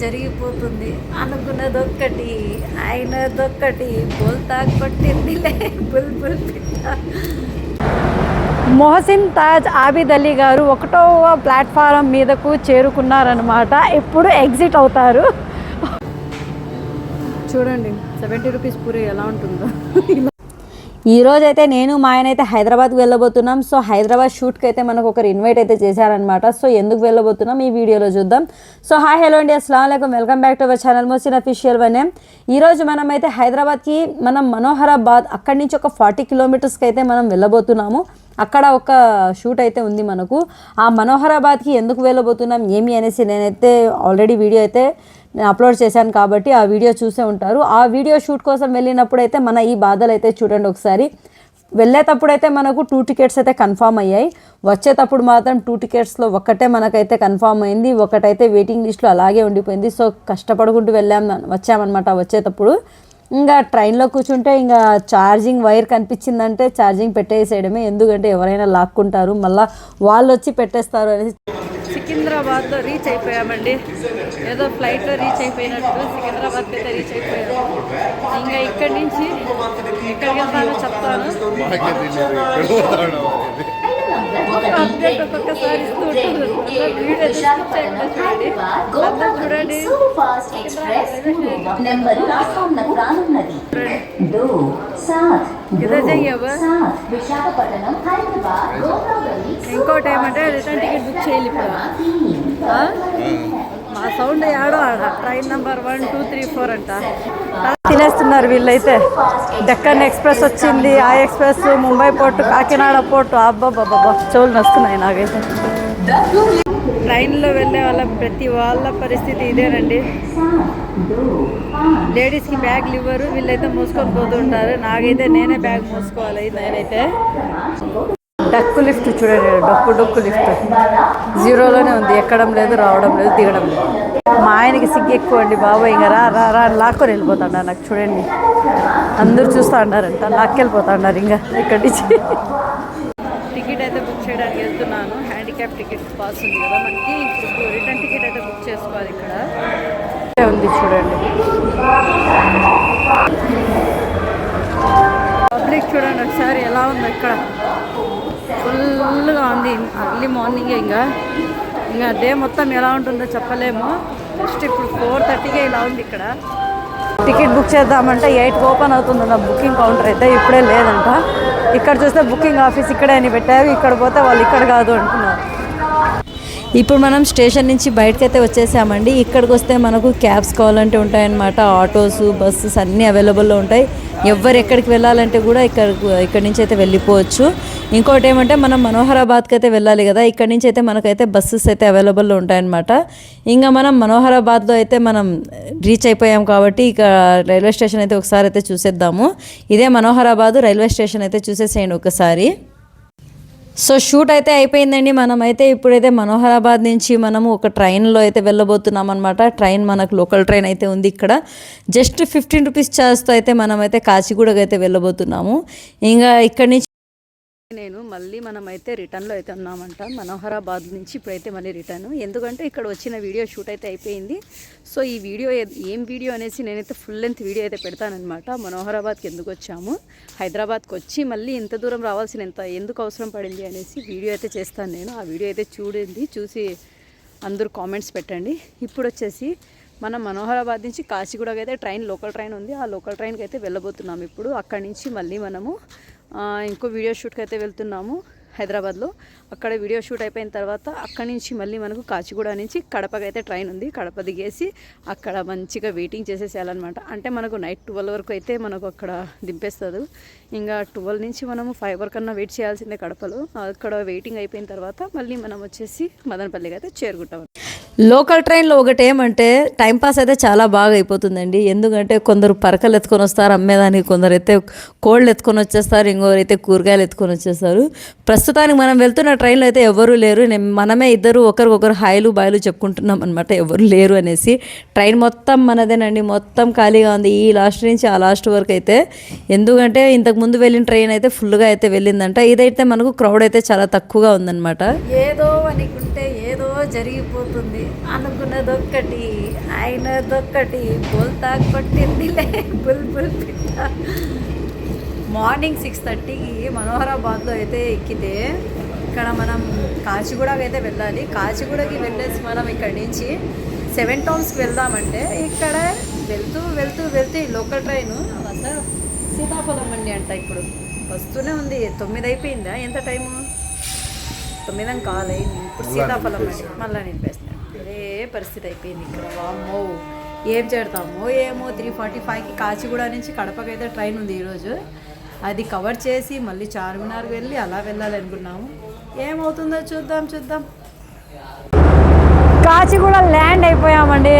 జరిగిపోతుంది. అనుకున్నదొక్కటి అయినదొక్కటి, బోల్తా కొట్టిందిలే బుల్బుల్ పిట్ట. మొహసిన్ తాజ్ ఆబిద్ అలీ గారు 1వ ప్లాట్ఫారం మీదకు చేరుకున్నారనమాట. ఇప్పుడు ఎగ్జిట్ అవుతారు. చూడండి 70 రూపీస్ పూరి ఎలా ఉంటుందో. ఈరోజైతే నేను మా ఆయన అయితే హైదరాబాద్కి వెళ్ళబోతున్నాం. సో హైదరాబాద్ షూట్కి అయితే మనకు ఒకరు ఇన్వైట్ అయితే చేశారనమాట. సో ఎందుకు వెళ్ళబోతున్నాం ఈ వీడియోలో చూద్దాం. సో హాయ్ హలో అండి, అస్సలాము అలైకుం, welcome back to our channel Mohsin official one. ఈరోజు మనం అయితే హైదరాబాద్కి మనం మనోహరాబాద్ అక్కడి నుంచి ఒక 40 కిలోమీటర్స్కి అయితే మనం వెళ్ళబోతున్నాము. అక్కడ ఒక షూట్ అయితే ఉంది మనకు. ఆ మనోహరాబాద్కి ఎందుకు వెళ్ళబోతున్నాం ఏమి అనేసి నేనైతే ఆల్రెడీ వీడియో అయితే నేను అప్లోడ్ చేశాను కాబట్టి ఆ వీడియో చూసే ఉంటారు. ఆ వీడియో షూట్ కోసం వెళ్ళినప్పుడు అయితే మన ఈ బాధలు అయితే చూడండి ఒకసారి. వెళ్ళేటప్పుడు అయితే మనకు 2 టికెట్స్ అయితే కన్ఫామ్ అయ్యాయి. వచ్చేటప్పుడు మాత్రం 2 టికెట్స్లో ఒక్కటే మనకైతే కన్ఫామ్ అయింది, ఒకటైతే వెయిటింగ్ లిస్ట్లో అలాగే ఉండిపోయింది. సో కష్టపడుకుంటూ వచ్చామన్నమాట. వచ్చేటప్పుడు ఇంకా ట్రైన్లో కూర్చుంటే ఇంకా ఛార్జింగ్ వైర్ కనిపించిందంటే ఛార్జింగ్ పెట్టేసేయడమే, ఎందుకంటే ఎవరైనా లాక్కుంటారు మళ్ళీ వాళ్ళు వచ్చి పెట్టేస్తారు అనేసి. సికింద్రాబాద్లో రీచ్ అయిపోయామండి. ఏదో ఫ్లైట్లో రీచ్ అయిపోయినట్టు సికింద్రాబాద్కి అయితే రీచ్ అయిపోయాము. ఇంకా ఇక్కడి నుంచి ఎక్కడికి వెళ్తానో చెప్తాను. అప్డేట్ ఒక్కొక్కసారి ఇస్తూ ఉంటుంది. వీడియో చూడండి. ఇంకోటి ఏమంటే రిటర్న్ టికెట్ బుక్ చేయాలి ఇప్పుడు. మా సౌండ్ ఆడో ఆడ ట్రైన్ నెంబర్ 1 2 3 4 అంట. తినేస్తున్నారు వీళ్ళైతే. డెక్కన్ ఎక్స్ప్రెస్ వచ్చింది, ఆ express, Mumbai port, Kakinada port. అబ్బాబ్బాబ్బా చెవులు వస్తున్నాయి నాకైతే. ట్రైన్లో వెళ్ళే ప్రతి వాళ్ళ పరిస్థితి ఇదేనండి. లేడీస్కి బ్యాగ్లు ఇవ్వరు, వీళ్ళైతే మోసుకొని పోతుంటారు. నాకైతే నేనే బ్యాగ్ మోసుకోవాలి. నేనైతే డక్కు లిఫ్ట్ చూడండి, డొక్కు లిఫ్ట్ 0లోనే ఉంది. ఎక్కడం లేదు, రావడం లేదు, దిగడం లేదు. మా ఆయనకి సిగ్గు ఎక్కువ అండి బాబు. ఇంకా రా లాక్కొని వెళ్ళిపోతాడు. నాకు చూడండి అందరూ చూస్తూ ఉన్నారంట, లాక్కెళ్ళిపోతా ఉన్నారు ఇంకా ఇక్కడి నుంచి. టికెట్ అయితే బుక్ చేయడానికి వెళ్తున్నాను. హ్యాండిక్యాప్ టికెట్ పాస్ ఉంది కదా మనకి. ఇప్పుడు రిటర్న్ టికెట్ అయితే బుక్ చేసుకోవాలి. ఇక్కడ ఉంది చూడండి. పబ్లిక్ చూడండి ఒకసారి ఎలా ఉందో. ఇక్కడ ఫుల్గా ఉంది. అర్లీ మార్నింగే ఇంకా డే మొత్తం ఎలా ఉంటుందో చెప్పలేము. జస్ట్ ఇప్పుడు 4:30కే ఇలా ఉంది. ఇక్కడ టికెట్ బుక్ చేద్దామంటే 8కి ఓపెన్ అవుతుంది నా బుకింగ్ కౌంటర్ అయితే. ఇప్పుడే లేదంట. ఇక్కడ చూస్తే బుకింగ్ ఆఫీస్ ఇక్కడే అని పెట్టారు. ఇక్కడ పోతే వాళ్ళు ఇక్కడ కాదు అంటున్నారు. ఇప్పుడు మనం స్టేషన్ నుంచి బయటకైతే వచ్చేసామండి. ఇక్కడికి వస్తే మనకు క్యాబ్స్ కావాలంటే ఉంటాయన్నమాట. ఆటోస్, బస్సెస్ అన్నీ అవైలబుల్లో ఉంటాయి. ఎవరు ఎక్కడికి వెళ్ళాలంటే కూడా ఇక్కడి నుంచి అయితే వెళ్ళిపోవచ్చు. ఇంకోటి ఏమంటే మనం మనోహరాబాద్కి అయితే వెళ్ళాలి కదా. ఇక్కడి నుంచి అయితే మనకైతే బస్సెస్ అయితే అవైలబుల్లో ఉంటాయన్నమాట. ఇంకా మనం మనోహరాబాద్లో అయితే మనం రీచ్ అయిపోయాం కాబట్టి ఇక రైల్వే స్టేషన్ అయితే ఒకసారి అయితే చూసేద్దాము. ఇదే మనోహరాబాద్ రైల్వే స్టేషన్ అయితే చూసేసేయండి ఒకసారి. సో షూట్ అయితే అయిపోయిందండి. మనమైతే ఇప్పుడైతే మనోహరాబాద్ నుంచి మనము ఒక ట్రైన్లో అయితే వెళ్ళబోతున్నాం అనమాట. ట్రైన్ మనకు లోకల్ ట్రైన్ అయితే ఉంది ఇక్కడ. జస్ట్ 15 రూపీస్ ఛార్జ్తో అయితే మనమైతే కాచిగూడకు అయితే వెళ్ళబోతున్నాము. ఇంకా ఇక్కడి నుంచి మళ్ళీ మనమైతే రిటర్న్లో అయితే ఉన్నామంట. మనోహరాబాద్ నుంచి ఇప్పుడైతే మళ్ళీ రిటర్న్. ఎందుకంటే ఇక్కడ వచ్చిన వీడియో షూట్ అయితే అయిపోయింది. సో ఈ వీడియో ఏం వీడియో అనేసి నేనైతే ఫుల్ లెంత్ వీడియో అయితే పెడతానమాట. మనోహరాబాద్కి ఎందుకు వచ్చాము, హైదరాబాద్కి వచ్చి మళ్ళీ ఇంత దూరం రావాల్సిన ఎందుకు అవసరం పడింది అనేసి వీడియో అయితే చేస్తాను నేను. ఆ వీడియో అయితే చూసి అందరూ కామెంట్స్ పెట్టండి. ఇప్పుడు వచ్చేసి మనం మనోహరాబాద్ నుంచి కాచిగూడకి అయితే లోకల్ ట్రైన్ ఉంది. ఆ లోకల్ ట్రైన్కి అయితే వెళ్ళబోతున్నాము. ఇప్పుడు అక్కడి నుంచి మళ్ళీ మనము ఇంకో వీడియో షూట్కి అయితే వెళ్తున్నాము హైదరాబాద్లో. అక్కడ వీడియో షూట్ అయిపోయిన తర్వాత అక్కడి నుంచి మళ్ళీ మనకు కాచిగూడ నుంచి కడపకి అయితే ట్రైన్ ఉంది. కడప దిగేసి అక్కడ మంచిగా వెయిటింగ్ చేసేసేయాలన్నమాట. అంటే మనకు నైట్ 12 వరకు అయితే మనకు అక్కడ దింపేస్తుంది. ఇంకా 12 నుంచి మనము 5 వరకు అన్నా వెయిట్ చేయాల్సిందే కడపలో. అక్కడ వెయిటింగ్ అయిపోయిన తర్వాత మళ్ళీ మనం వచ్చేసి మదనపల్లికి అయితే చేరుకుంటాం. లోకల్ ట్రైన్లో ఒకటి ఏమంటే టైంపాస్ అయితే చాలా బాగా అయిపోతుందండి. ఎందుకంటే కొందరు పరకలు ఎత్తుకొని వస్తారు అమ్మేదానికి, కొందరు అయితే కోళ్ళు ఎత్తుకొని వచ్చేస్తారు, ఇంకొకరు అయితే కూరగాయలు ఎత్తుకొని వచ్చేస్తారు. ప్రస్తుతానికి మనం వెళ్తున్న ట్రైన్లో అయితే ఎవరూ లేరు. మనమే ఇద్దరు ఒకరికొకరు హాయిలు బాయిలు చెప్పుకుంటున్నాం అనమాట, ఎవరు లేరు అనేసి. ట్రైన్ మొత్తం మనదేనండి, మొత్తం ఖాళీగా ఉంది ఈ లాస్ట్ నుంచి ఆ లాస్ట్ వరకు అయితే. ఎందుకంటే ఇంతకుముందు వెళ్ళిన ట్రైన్ అయితే ఫుల్గా అయితే వెళ్ళిందంట. ఇదైతే మనకు క్రౌడ్ అయితే చాలా తక్కువగా ఉందన్నమాట. ఏదో అనుకుంటే ఏదో జరిగిపోతుంది. అనుకున్నదొక్కటి అయినదొక్కటి బోల్తా కొట్టిందిలే బుల్బుల్ పిట్ట. మార్నింగ్ 6:30కి మనోహరాబాద్లో అయితే ఎక్కితే ఇక్కడ మనం కాచిగూడకి అయితే వెళ్ళాలి. కాచిగూడకి వెళ్ళేసి మనం ఇక్కడి నుంచి 7 టౌన్స్కి వెళ్దామంటే ఇక్కడ వెళ్తూ వెళ్తూ వెళ్తూ ఈ లోకల్ ట్రైన్ అసలు సీతాఫలం మండి అంట. ఇప్పుడు వస్తూనే ఉంది. 9 అయిపోయిందా? ఎంత టైము? 9 కాలే. ఇప్పుడు సీతాఫలం మండి మళ్ళీ నింపేస్తున్నాను. అదే పరిస్థితి అయిపోయింది ఇక్కడ. వామ్మో ఏం చేడతామో ఏమో. 3:45కి కాచిగూడ నుంచి కడపకైతే ట్రైన్ ఉంది ఈరోజు. అది కవర్ చేసి మళ్ళీ చార్మినార్కి వెళ్ళి అలా వెళ్ళాలి అనుకున్నాము. ఏమవుతుందో చూద్దాం. కాచిగూడ ల్యాండ్ అయిపోయామండి.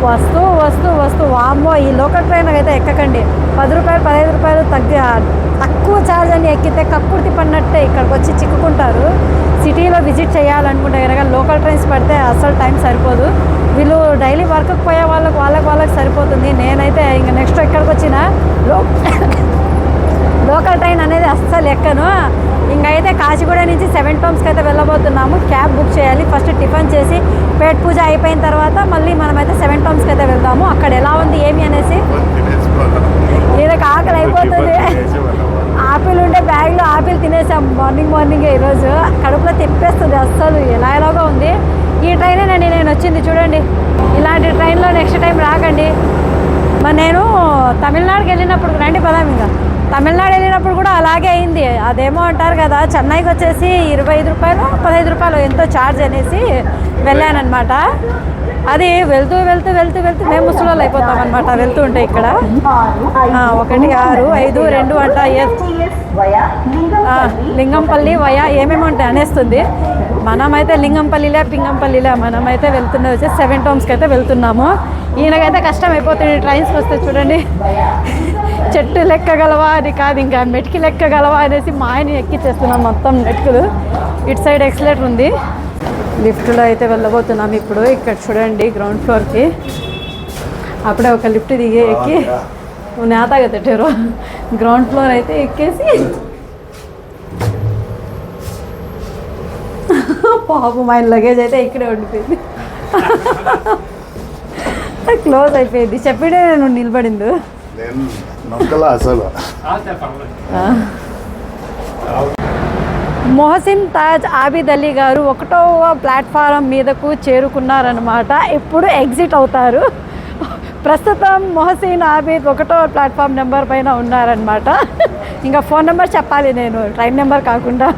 వస్తూ వామ్మో ఈ లోకల్ ట్రైన్ అయితే ఎక్కకండి. 10 రూపాయలు 15 రూపాయలు తక్కువ ఛార్జ్ అని ఎక్కితే కక్కుర్తి పడినట్టే ఇక్కడికి వచ్చి చిక్కుకుంటారు. సిటీలో విజిట్ చేయాలనుకుంటే కనుక లోకల్ ట్రైన్స్ పడితే అస్సలు టైం సరిపోదు. వీళ్ళు డైలీ వర్క్కి పోయే వాళ్ళకి సరిపోతుంది. నేనైతే ఇంకా నెక్స్ట్ ఎక్కడికి వచ్చిన లోకల్ ట్రైన్ అనేది అస్సలు ఎక్కను. ఇంకైతే కాచిగూడ నుంచి 7 టౌన్స్కి అయితే వెళ్ళబోతున్నాము. క్యాబ్ బుక్ చేయాలి. ఫస్ట్ టిఫిన్ చేసి పేట్ పూజ అయిపోయిన తర్వాత మళ్ళీ మనమైతే 7 టౌన్స్కి అయితే వెళ్దాము. అక్కడ ఎలా ఉంది ఏమి అనేసి ఈయనకు ఆకలి అయిపోతుంది. ఆపిల్ ఉంటే బ్యాగ్లో ఆపిల్ తినేసాం మార్నింగే. ఈరోజు కడుపులో తిప్పేస్తుంది అస్సలు. ఎలాగో ఉంది. ఈ ట్రైనేనండి నేను వచ్చింది. చూడండి ఇలాంటి ట్రైన్లో నెక్స్ట్ టైం రాకండి. మరి నేను తమిళనాడుకి వెళ్ళినప్పుడు రండి పదాం. ఇంకా తమిళనాడు వెళ్ళినప్పుడు కూడా అలాగే అయింది. అదేమో అంటారు కదా చెన్నైకి వచ్చేసి 25 రూపాయలు 15 రూపాయలు ఎంతో ఛార్జ్ అనేసి వెళ్ళానమాట. అది వెళ్తూ మేము ముసలోళ్ళు అయిపోతాం అనమాట వెళ్తూ ఉంటే. ఇక్కడ 1 6 5 2 అంట లింగంపల్లి వయా ఏమేమి ఉంటాయి అనేస్తుంది. మనమైతే పింగంపల్లిలే మనమైతే వెళ్తున్నది వచ్చేసి 7 టౌన్స్కి అయితే వెళ్తున్నాము. ఈయనకైతే కష్టం అయిపోతుంది ట్రైన్స్కి వస్తే. చూడండి చెట్టు లెక్కగలవా అని కాదు, ఇంకా మెట్కి లెక్కగలవా అనేసి మా ఆయన ఎక్కిచ్చేస్తున్నాం మొత్తం మెట్కులు. ఇటు సైడ్ ఎక్సలేటర్ ఉంది. లిఫ్ట్లో అయితే వెళ్ళబోతున్నాం ఇప్పుడు. ఇక్కడ చూడండి గ్రౌండ్ ఫ్లోర్కి అప్పుడే ఒక లిఫ్ట్ ఎక్కి నేతగా తిట్టారు. గ్రౌండ్ ఫ్లోర్ అయితే ఎక్కేసి పాపం ఆయన లగేజ్ అయితే ఇక్కడే ఉండిపోయింది. క్లోజ్ అయిపోయింది. చెప్పిడే నేను నిలబడింది. మొహసిన్ తాజ్ ఆబిద్ అలీ గారు 1వ ప్లాట్ఫారం మీదకు చేరుకున్నారనమాట. ఇప్పుడు ఎగ్జిట్ అవుతారు. ప్రస్తుతం మొహసిన్ ఆబిద్ 1వ ప్లాట్ఫామ్ నెంబర్ పైన ఉన్నారనమాట. ఇంకా ఫోన్ నెంబర్ చెప్పాలి నేను, ట్రైన్ నెంబర్ కాకుండా.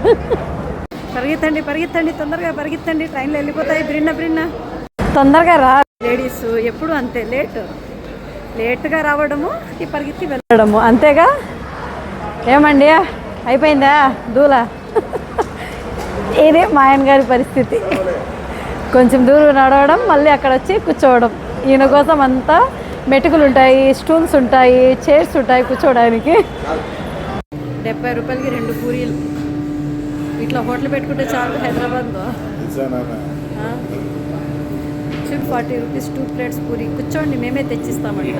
పరిగెత్తండి తొందరగా పరిగెత్తండి. ట్రైన్లో వెళ్ళిపోతాయి. బ్రిన్న తొందరగా రా. లేడీస్ ఎప్పుడు అంతే లేట్గా రావడము పరిగెత్తి వెళ్ళడము అంతేగా. ఏమండి అయిపోయిందా దూల? ఇదే మా ఆయన గారి పరిస్థితి. కొంచెం దూరం నడవడం మళ్ళీ అక్కడ వచ్చి కూర్చోవడం. ఈయన కోసం అంతా మెటుకులు ఉంటాయి, స్టూల్స్ ఉంటాయి, చైర్స్ ఉంటాయి కూర్చోవడానికి. 70 రూపాయలకి 2 పూరీలు. ఇట్లా హోటల్ పెట్టుకుంటే చాలు హైదరాబాద్లో. 40 రూపీస్ 2 ప్లేట్స్ పూరి. కూర్చోండి మేమే తెచ్చిస్తామండి.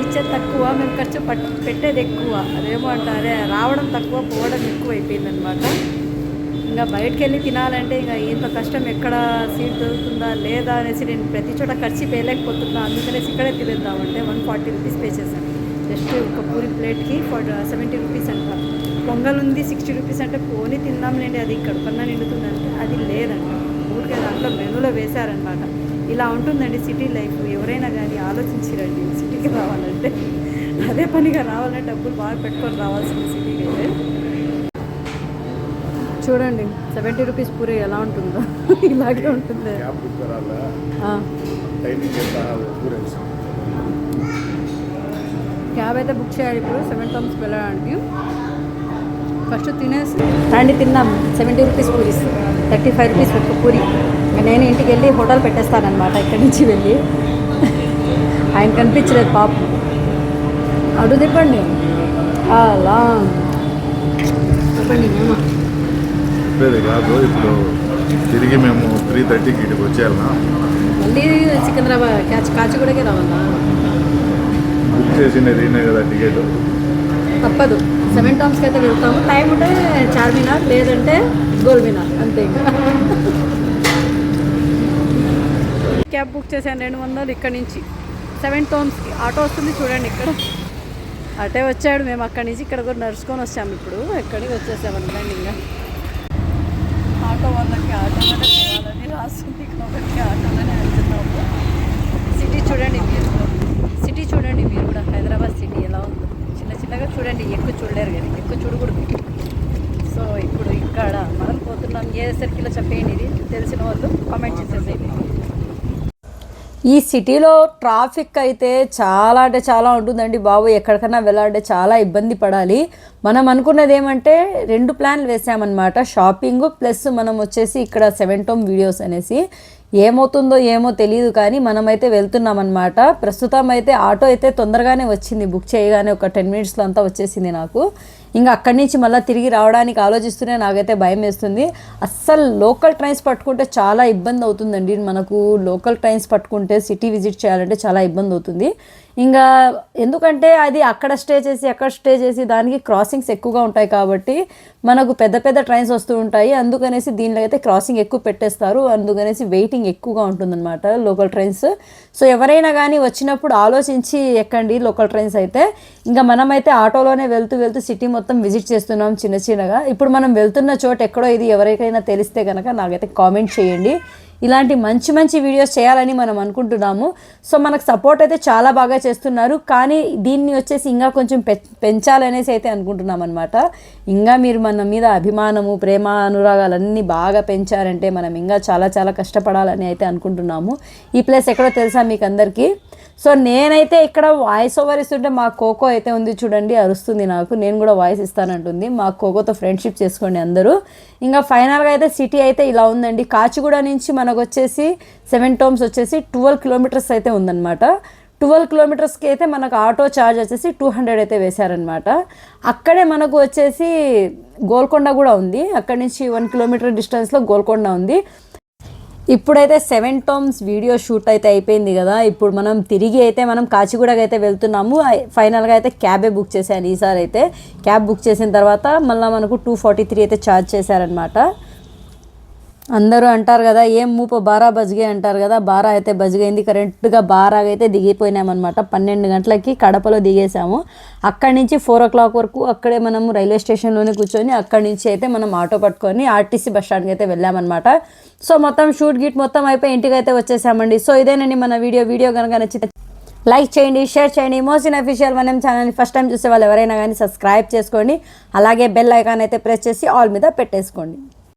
ఇచ్చేది తక్కువ, మేము ఖర్చు పెట్టేది ఎక్కువ. అదేమో అంటారే రావడం తక్కువ పోవడం ఎక్కువ అయిపోయిందనమాట. ఇంకా బయటకు వెళ్ళి తినాలంటే ఇంకా ఇంత కష్టం, ఎక్కడ సీట్ దొరుకుతుందా లేదా అనేసి నేను ప్రతి చోట ఖర్చు పేయలేకపోతున్నా. అందుకనేసి ఇక్కడే తినేద్దామంటే 140 రూపీస్ పే చేశాను. జస్ట్ ఒక పూరి ప్లేట్కి 70 రూపీస్ అంట. పొంగల్ ఉంది 60 రూపీస్ అంటే పోనీ తిందాంలేండి, అది కడుపన్నా నిండుతుందంటే అది లేదండి. ఊరికే దాంట్లో మెనూలో వేశారనమాట. ఇలా ఉంటుందండి సిటీ లైఫ్. ఎవరైనా కానీ ఆలోచించిరండి సిటీకి రావాలంటే. అదే పనిగా రావాలంటే డబ్బులు బాగా పెట్టుకొని రావాల్సింది సిటీకి అయితే. చూడండి 70 రూపీస్ పూరి ఎలా ఉంటుందో ఇలాగే ఉంటుంది. క్యాబ్ అయితే బుక్ చేయాలి ఇప్పుడు 7 టౌన్స్కి వెళ్ళడానికి. ఫస్ట్ తినేసి రండి తిందాం. 70 రూపీస్ పూరీస్, 35 రూపీస్ ఒక పూరి. నేను ఇంటికి వెళ్ళి హోటల్ పెట్టేస్తానమాట ఇక్కడి నుంచి వెళ్ళి. ఆయన కనిపించలేదు పాపం. అడు తిప్పండి అలా చెప్పండి. చెప్పేది కాదు, ఇప్పుడు తిరిగి మేము 3:30కి ఇటుకు వచ్చేయాలన్నా. మళ్ళీ సికింద్రాబాద్ కాచిగూడకే రావాలా? బుక్ చేసినది కదా టికెట్. తప్పదు 7 టౌన్స్కి అయితే వెళ్తాము. టైం ఉంటే చార్మినార్, లేదంటే గోల్మినార్, అంతే. క్యాబ్ బుక్ చేశాను 200 ఇక్కడ నుంచి 7 టౌన్స్కి. ఆటో వస్తుంది చూడండి ఇక్కడ. అటే వచ్చాడు, మేము అక్కడి నుంచి ఇక్కడ కూడా నడుచుకొని వచ్చాము. ఇప్పుడు ఎక్కడికి వచ్చేసాము అనుకోండి. ఇంకా ఆటో వాళ్ళకి ఆటోలోనే పోవాలని రాస్తుంది కాబట్టి ఆటోలోనే వెళ్తున్నాము. సిటీ చూడండి మీరు, సిటీ చూడండి మీరు కూడా. హైదరాబాద్ సిటీ ఎలా ఉందో చిన్న చిన్నగా చూడండి, ఎక్కువ చూడలేరు కానీ, ఎక్కువ చూడకూడదు. సో ఇప్పుడు ఇక్కడ మనం పోతున్నాం. ఏ సర్కిల్లో చెప్పేయండి, ఇది తెలిసిన వాళ్ళు కామెంట్ చేసేసేయండి. ఈ సిటీలో ట్రాఫిక్ అయితే చాలా అంటే చాలా ఉంటుందండి బాబు. ఎక్కడికన్నా వెళ్ళాలంటే చాలా ఇబ్బంది పడాలి. మనం అనుకున్నది ఏమంటే 2 ప్లాన్లు వేసామన్నమాట, షాపింగ్ ప్లస్ మనం వచ్చేసి ఇక్కడ 7 టౌన్ వీడియోస్ అనేసి. ఏమవుతుందో ఏమో తెలియదు కానీ మనమైతే వెళ్తున్నాం అన్నమాట. ప్రస్తుతం అయితే ఆటో అయితే తొందరగానే వచ్చింది, బుక్ చేయగానే ఒక 10 మినిట్స్లో అంతా వచ్చేసింది నాకు. ఇంకా అక్కడి నుంచి మళ్ళీ తిరిగి రావడానికి ఆలోచిస్తూనే నాకైతే భయం వేస్తుంది. అస్సలు లోకల్ ట్రైన్స్ పట్టుకుంటే చాలా ఇబ్బంది అవుతుందండి. మనకు లోకల్ ట్రైన్స్ పట్టుకుంటే సిటీ విజిట్ చేయాలంటే చాలా ఇబ్బంది అవుతుంది. ఇంకా ఎందుకంటే అది అక్కడ స్టే చేసి అక్కడ స్టే చేసి దానికి క్రాసింగ్స్ ఎక్కువగా ఉంటాయి కాబట్టి మనకు పెద్ద పెద్ద ట్రైన్స్ వస్తూ ఉంటాయి. అందుకనేసి దీనిలో అయితే క్రాసింగ్ ఎక్కువ పెట్టేస్తారు, అందుకనేసి వెయిటింగ్ ఎక్కువగా ఉంటుందన్నమాట లోకల్ ట్రైన్స్. సో ఎవరైనా కానీ వచ్చినప్పుడు ఆలోచించి ఎక్కండి లోకల్ ట్రైన్స్ అయితే. ఇంకా మనమైతే ఆటోలోనే వెళ్తూ వెళ్తూ సిటీ మొత్తం విజిట్ చేస్తున్నాం చిన్న చిన్నగా. ఇప్పుడు మనం వెళ్తున్న చోటు ఎక్కడో ఇది ఎవరికైనా తెలిస్తే కనుక నాకైతే కామెంట్ చేయండి. ఇలాంటి మంచి మంచి వీడియోస్ చేయాలని మనం అనుకుంటున్నాము. సో మనకు సపోర్ట్ అయితే చాలా బాగా చేస్తున్నారు, కానీ దీన్ని వచ్చేసి ఇంకా కొంచెం పెంచాలనేసి అయితే అనుకుంటున్నాం అనమాట. ఇంకా మీరు మన మీద అభిమానము, ప్రేమ, అనురాగాలన్నీ బాగా పెంచారంటే మనం ఇంకా చాలా చాలా కష్టపడాలని అయితే అనుకుంటున్నాము. ఈ ప్లేస్ ఎక్కడో తెలుసా మీకు అందరికీ? సో నేనైతే ఇక్కడ వాయిస్ ఓవర్ ఇస్తుంటే మా కోకో అయితే ఉంది చూడండి, అరుస్తుంది నాకు. నేను కూడా వాయిస్ ఇస్తానంటుంది. మా కోకోతో ఫ్రెండ్షిప్ చేసుకోండి అందరూ. ఇంకా ఫైనల్గా అయితే సిటీ అయితే ఇలా ఉందండి. కాచిగూడ నుంచి మనకు వచ్చేసి 7 టౌన్స్ వచ్చేసి 12 కిలోమీటర్స్ అయితే ఉందన్నమాట. 12 కిలోమీటర్స్కి అయితే మనకు ఆటో ఛార్జ్ వచ్చేసి 200 అయితే వేశారనమాట. అక్కడే మనకు వచ్చేసి గోల్కొండ కూడా ఉంది. అక్కడి నుంచి 1 కిలోమీటర్ డిస్టెన్స్లో గోల్కొండ ఉంది. ఇప్పుడైతే 7 టౌన్స్ వీడియో షూట్ అయితే అయిపోయింది కదా. ఇప్పుడు మనం తిరిగి అయితే మనం కాచిగూడకి అయితే వెళ్తున్నాము. ఫైనల్గా అయితే క్యాబే బుక్ చేశాను ఈసారి అయితే. క్యాబ్ బుక్ చేసిన తర్వాత మళ్ళీ మనకు 243 అయితే ఛార్జ్ చేశారనమాట. అందరూ అంటారు కదా ఏం మూప బారా బజ్గే అంటారు కదా, బారా అయితే బజ్గైంది. కరెక్ట్గా బారాగా అయితే దిగిపోయినామన్నమాట. 12 గంటలకి కడపలో దిగేసాము. అక్కడి నుంచి 4 o'clock వరకు అక్కడే మనము రైల్వే స్టేషన్లోనే కూర్చొని అక్కడి నుంచి అయితే మనం ఆటో పట్టుకొని ఆర్టీసీ బస్ స్టాండ్కి అయితే వెళ్ళామన్నమాట. సో మొత్తం షూట్ గిట్ మొత్తం అయిపోయి ఇంటికి అయితే వచ్చేసామండి. సో ఇదేనండి మన వీడియో కనుక నచ్చితే లైక్ చేయండి, షేర్ చేయండి. మోసిన్ అఫీషియల్ వనం ఛానల్ని ఫస్ట్ టైం చూసే వాళ్ళు ఎవరైనా కానీ సబ్స్క్రైబ్ చేసుకోండి. అలాగే బెల్ ఐకాన్ అయితే ప్రెస్ చేసి ఆల్ మీద పెట్టేసుకోండి.